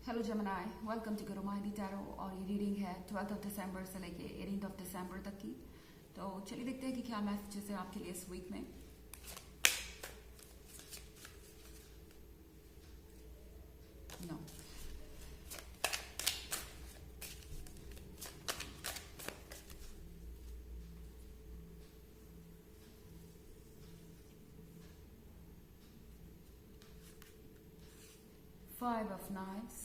Hello Gemini, welcome to Guru माहिदी tarot. और ये reading है 12 दिसंबर से लेके 18 दिसंबर तक की। तो चलिए देखते हैं कि क्या मैसेजेस है आपके लिए इस वीक में। No Five of Knives,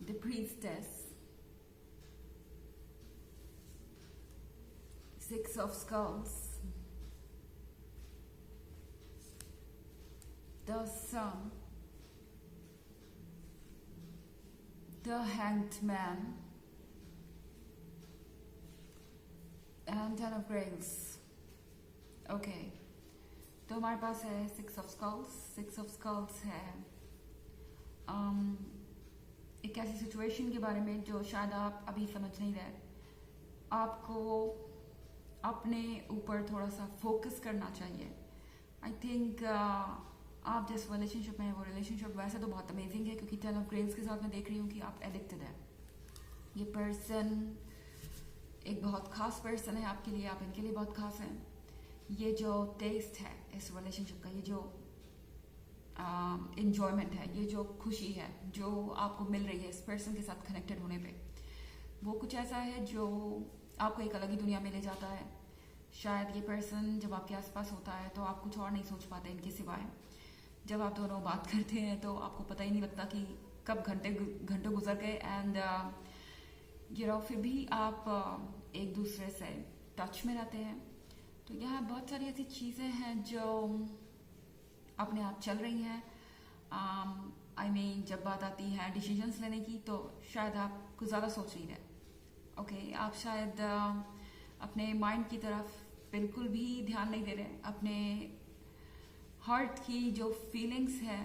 the Priestess, Six of Skulls, the Sun, the Hanged Man, and Ten of Grails. Okay, तो हमारे पास है six of skulls. Six of skulls है एक ऐसी सिचुएशन के बारे में जो शायद आप अभी समझ नहीं रहे। आपको अपने ऊपर थोड़ा सा फोकस करना चाहिए। आई थिंक आप जिस रिलेशनशिप में है वो रिलेशनशिप वैसे तो बहुत अमेजिंग है, क्योंकि टेन ऑफ ग्रेव्स के साथ मैं देख रही हूँ कि आप एडिक्टेड है। ये पर्सन एक बहुत खास पर्सन है आपके लिए, आप इनके लिए बहुत खास हैं। ये जो टेस्ट है इस रिलेशनशिप का, ये जो इंजॉयमेंट है, ये जो खुशी है जो आपको मिल रही है इस पर्सन के साथ कनेक्टेड होने पे, वो कुछ ऐसा है जो आपको एक अलग ही दुनिया में ले जाता है। शायद ये पर्सन जब आपके आसपास होता है तो आप कुछ और नहीं सोच पाते इनके सिवाय। जब आप दोनों बात करते हैं तो आपको पता ही नहीं लगता कि कब घंटे गुजर गए। एंड फिर भी आप एक दूसरे से टच में रहते हैं। तो यहाँ बहुत सारी ऐसी चीज़ें हैं जो अपने आप चल रही हैं। आई मीन जब बात आती है डिसीजंस लेने की तो शायद आप कुछ ज़्यादा सोच नहीं रहे। ओके, आप शायद अपने माइंड की तरफ बिल्कुल भी ध्यान नहीं दे रहे। अपने हार्ट की जो फीलिंग्स है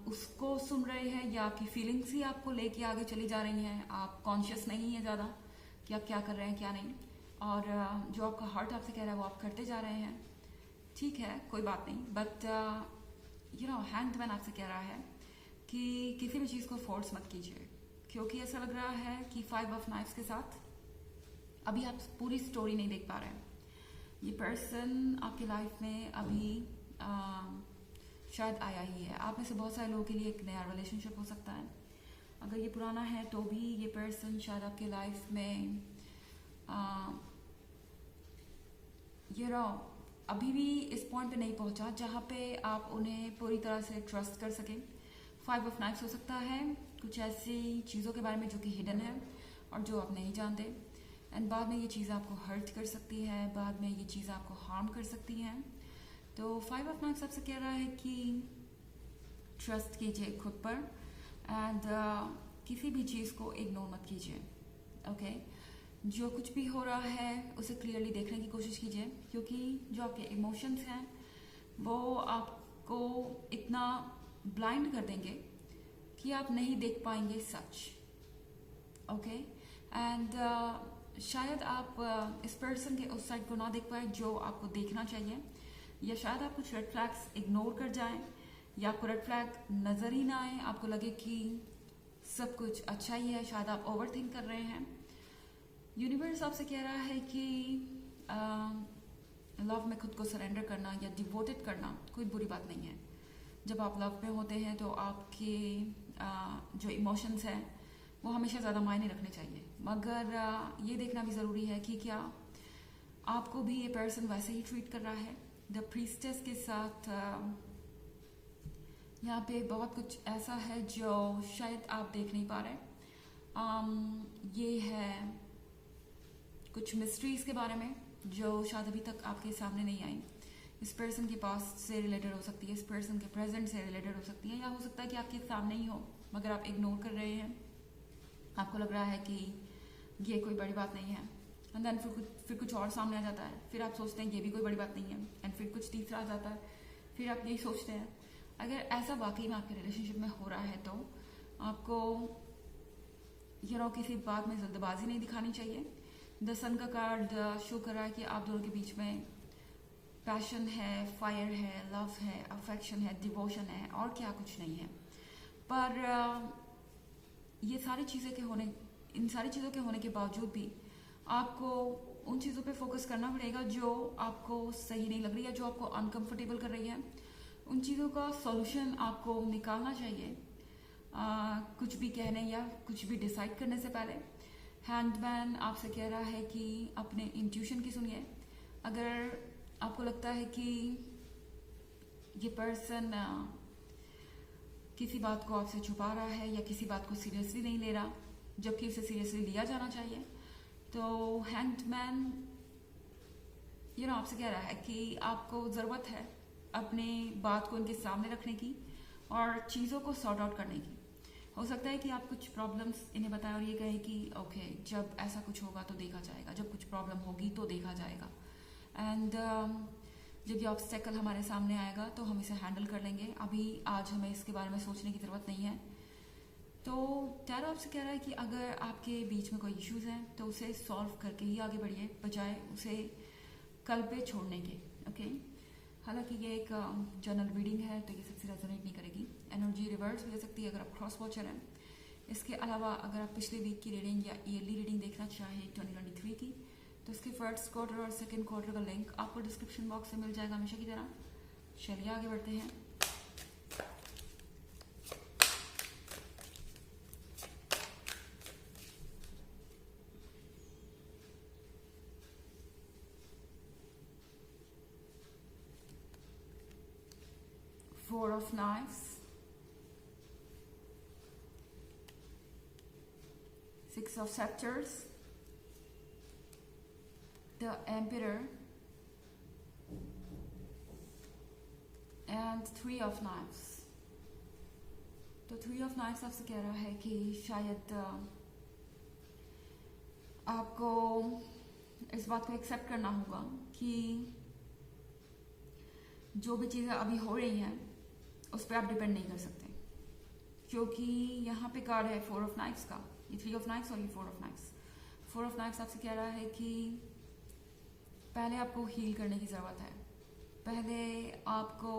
उसको सुन रहे हैं, या आपकी फीलिंग्स ही आपको लेके आगे चली जा रही हैं। आप कॉन्शियस नहीं है ज़्यादा कि आप क्या कर रहे हैं क्या नहीं। और जो आपका हार्ट आपसे कह रहा है वो आप करते जा रहे हैं। ठीक है, कोई बात नहीं। बट हैंग्ड मैन आपसे कह रहा है कि किसी भी चीज़ को फोर्स मत कीजिए, क्योंकि ऐसा लग रहा है कि फाइव ऑफ नाइफ्स के साथ अभी आप पूरी स्टोरी नहीं देख पा रहे हैं। ये पर्सन आपकी लाइफ में अभी शायद आया ही है। आप में से बहुत सारे लोगों के लिए एक नया रिलेशनशिप हो सकता है। अगर ये पुराना है तो भी ये पर्सन शायद आपके लाइफ में अभी भी इस पॉइंट पे नहीं पहुंचा जहाँ पे आप उन्हें पूरी तरह से ट्रस्ट कर सकें। फाइव ऑफ नाइफ्स हो सकता है कुछ ऐसी चीज़ों के बारे में जो कि हिडन है और जो आप नहीं जानते। एंड बाद में ये चीज़ आपको हर्ट कर सकती है, बाद में ये चीज़ आपको हार्म कर सकती है। तो फाइव ऑफ नाइफ्स आपसे कह रहा है कि ट्रस्ट कीजिए खुद पर। एंड किसी भी चीज़ को इग्नोर मत कीजिए। ओके, जो कुछ भी हो रहा है उसे क्लियरली देखने की कोशिश कीजिए, क्योंकि जो आपके इमोशंस हैं वो आपको इतना ब्लाइंड कर देंगे कि आप नहीं देख पाएंगे सच। ओके, एंड शायद आप इस पर्सन के उस साइड को ना देख पाए जो आपको देखना चाहिए, या शायद आप कुछ रेड फ्लैग्स इग्नोर कर जाएं, या आपको रेड फ्लैग नज़र ही ना आए, आपको लगे कि सब कुछ अच्छा ही है। शायद आप ओवर थिंक कर रहे हैं। यूनिवर्स आपसे कह रहा है कि लव में खुद को सरेंडर करना या डिवोटेड करना कोई बुरी बात नहीं है। जब आप लव में होते हैं तो आपके जो इमोशंस हैं वो हमेशा ज़्यादा मायने रखने चाहिए। मगर ये देखना भी ज़रूरी है कि क्या आपको भी ये पर्सन वैसे ही ट्रीट कर रहा है। द प्रीस्टेस के साथ यहाँ पे बहुत कुछ ऐसा है जो शायद आप देख नहीं पा रहे। ये है कुछ मिस्ट्रीज के बारे में जो शायद अभी तक आपके सामने नहीं आई। इस पर्सन के पास से रिलेटेड हो सकती है, इस पर्सन के प्रेजेंट से रिलेटेड हो सकती है, या हो सकता है कि आपके सामने ही हो मगर आप इग्नोर कर रहे हैं। आपको लग रहा है कि ये कोई बड़ी बात नहीं है। एंड देन फिर कुछ और सामने आ जाता है। फिर आप सोचते हैं ये भी कोई बड़ी बात नहीं है। एंड फिर कुछ तीसरा आ जाता है। फिर आप यही सोचते हैं। अगर ऐसा वाकई में आपके रिलेशनशिप में हो रहा है तो आपको किसी बात में जल्दबाजी नहीं दिखानी चाहिए। द सन का कार्ड शो कर रहा है कि आप दोनों के बीच में पैशन है, फायर है, लव है, अफेक्शन है, डिवोशन है और क्या कुछ नहीं है। पर ये सारी चीज़ें के होने इन सारी चीज़ों के होने के बावजूद भी आपको उन चीज़ों पे फोकस करना पड़ेगा जो आपको सही नहीं लग रही है, जो आपको अनकंफर्टेबल कर रही है। उन चीज़ों का सॉल्यूशन आपको निकालना चाहिए कुछ भी कहने या कुछ भी डिसाइड करने से पहले। हैंडमैन आपसे कह रहा है कि अपने इंट्यूशन की सुनिए। अगर आपको लगता है कि ये पर्सन किसी बात को आपसे छुपा रहा है या किसी बात को सीरियसली नहीं ले रहा जबकि उसे सीरियसली लिया जाना चाहिए, तो हैंडमैन आपसे कह रहा है कि आपको ज़रूरत है अपने बात को इनके सामने रखने की और चीज़ों को सॉर्ट आउट करने की। हो सकता है कि आप कुछ प्रॉब्लम्स इन्हें बताएं और ये कहें कि ओके जब ऐसा कुछ होगा तो देखा जाएगा, जब कुछ प्रॉब्लम होगी तो देखा जाएगा, एंड जब ये ऑब्स्टेकल हमारे सामने आएगा तो हम इसे हैंडल कर लेंगे, अभी आज हमें इसके बारे में सोचने की ज़रूरत नहीं है। तो टैरो आपसे कह रहा है कि अगर आपके बीच में कोई इश्यूज हैं तो उसे सॉल्व करके ही आगे बढ़िए बजाय उसे कल पे छोड़ने के। ओके, हालांकि ये एक जनरल रीडिंग है तो ये सबसे रेजोनेट नहीं करेगी, एनर्जी रिवर्स भी हो सकती है अगर आप क्रॉस वॉचर हैं। इसके अलावा अगर आप पिछले वीक की रीडिंग या ईयरली रीडिंग देखना चाहें 2023 की, तो इसके फर्स्ट क्वार्टर और सेकेंड क्वार्टर का लिंक आपको डिस्क्रिप्शन बॉक्स में मिल जाएगा हमेशा की तरह। चलिए आगे बढ़ते हैं। Four of Knives, Six of Scepters, the Emperor, and Three of Knives. तो Three of Knives आपसे कह रहा है कि शायद आपको इस बात को एक्सेप्ट करना होगा कि जो भी चीज़ें अभी हो रही हैं उस पर आप डिपेंड नहीं कर सकते, क्योंकि यहाँ पे कार्ड है फोर ऑफ नाइफ्स का, ये थ्री ऑफ नाइफ्स और ये four of knifes. Four of knifes आपसे कह रहा है कि पहले आपको हील करने की ज़रूरत है, पहले आपको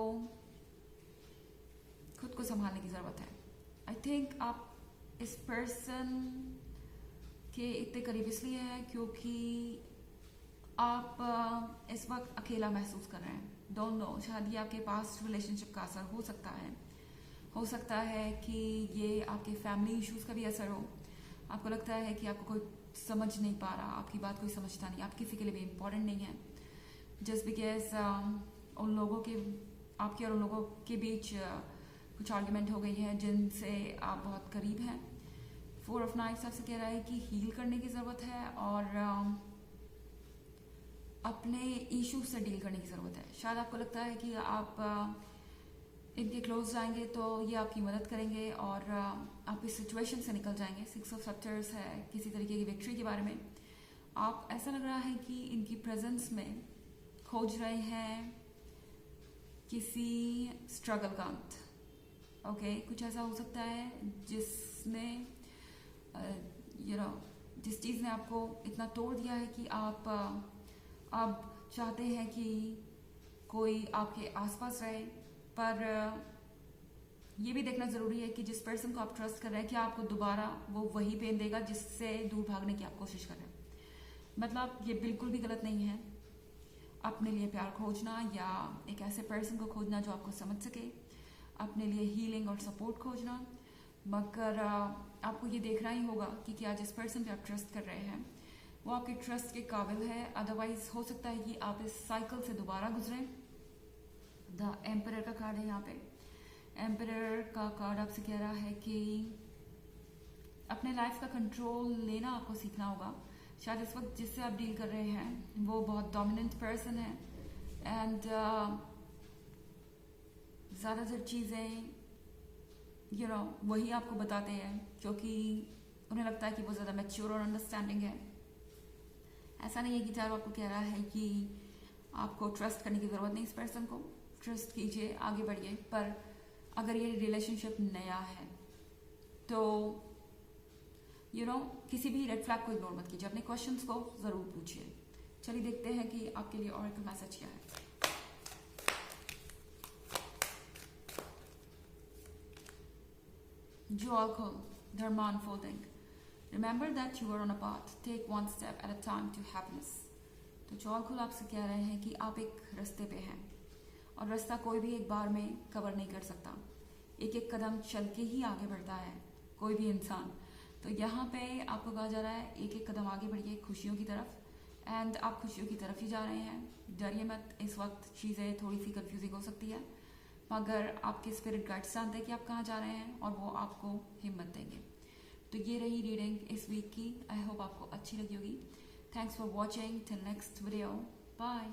खुद को संभालने की ज़रूरत है। आई थिंक आप इस पर्सन के इतने करीब इसलिए हैं क्योंकि आप इस वक्त अकेला महसूस कर रहे हैं। डोंट नो, शायद ये आपके पास्ट रिलेशनशिप का असर हो सकता है कि ये आपके फैमिली इश्यूज का भी असर हो। आपको लगता है कि आपको कोई समझ नहीं पा रहा, आपकी बात कोई समझता नहीं, आप किसी के लिए भी इम्पोर्टेंट नहीं है, जस्ट बिकॉज उन लोगों के आपके और उन लोगों के बीच कुछ आर्ग्यूमेंट हो गई है जिनसे आप बहुत करीब हैं। फोर ऑफ नाइफ्स आपसे कह रहा है कि हील करने की ज़रूरत है और अपने इश्यूज से डील करने की ज़रूरत है। शायद आपको लगता है कि आप इनके क्लोज जाएंगे तो ये आपकी मदद करेंगे और आप इस सिचुएशन से निकल जाएंगे। सिक्स ऑफ सप्टर्स है किसी तरीके की विक्ट्री के बारे में। आप ऐसा लग रहा है कि इनकी प्रेजेंस में खोज रहे हैं किसी स्ट्रगल का अंत। ओके, कुछ ऐसा हो सकता है जिसने जिस चीज़ ने आपको इतना तोड़ दिया है कि आप अब चाहते हैं कि कोई आपके आसपास रहे, पर ये भी देखना ज़रूरी है कि जिस पर्सन को आप ट्रस्ट कर रहे हैं क्या आपको दोबारा वो वही पेन देगा जिससे दूर भागने की आप कोशिश कर रहे हैं। मतलब ये बिल्कुल भी गलत नहीं है अपने लिए प्यार खोजना या एक ऐसे पर्सन को खोजना जो आपको समझ सके, अपने लिए हीलिंग और सपोर्ट खोजना, मगर आपको ये देखना ही होगा कि क्या जिस पर्सन पे आप ट्रस्ट कर रहे हैं वो आपके ट्रस्ट के काबिल है। अदरवाइज हो सकता है कि आप इस साइकिल से दोबारा गुजरें। द एम्परर का कार्ड है यहाँ पे। एम्परर का कार्ड आपसे कह रहा है कि अपने लाइफ का कंट्रोल लेना आपको सीखना होगा। शायद इस वक्त जिससे आप डील कर रहे हैं वो बहुत डोमिनेंट पर्सन है एंड ज़्यादातर चीज़ें वही आपको बताते हैं क्योंकि उन्हें लगता है कि वो ज़्यादा मैच्योर और अंडरस्टैंडिंग है। ऐसा नहीं है कि चारों आपको कह रहा है कि आपको ट्रस्ट करने की ज़रूरत नहीं, इस पर्सन को ट्रस्ट कीजिए, आगे बढ़िए। पर अगर ये रिलेशनशिप नया है तो किसी भी रेड फ्लैग को इग्नोर मत कीजिए, अपने क्वेश्चंस को ज़रूर पूछिए। चलिए देखते हैं कि आपके लिए ऑरेकल मैसेज क्या है। Jewel खोल, Dharma unfolding. Remember that you are on a path. Take one step at a time to happiness. तो जॉल खोल आपसे कह रहे हैं कि आप एक रास्ते पे हैं और रास्ता कोई भी एक बार में कवर नहीं कर सकता। एक एक कदम चल के ही आगे बढ़ता है कोई भी इंसान। तो यहाँ पे आपको कहा जा रहा है एक एक कदम आगे बढ़िए खुशियों की तरफ, एंड आप खुशियों की तरफ ही जा रहे हैं। डरिए मत, इस वक्त चीज़ें थोड़ी सी कंफ्यूजिंग हो सकती है, मगर आपके स्पिरिट गाइड्स जानते हैं कि आप कहाँ जा रहे हैं और वो आपको हिम्मत देंगे। तो ये रही रीडिंग इस वीक की। आई होप आपको अच्छी लगी होगी। Thanks for watching. Till next video, bye.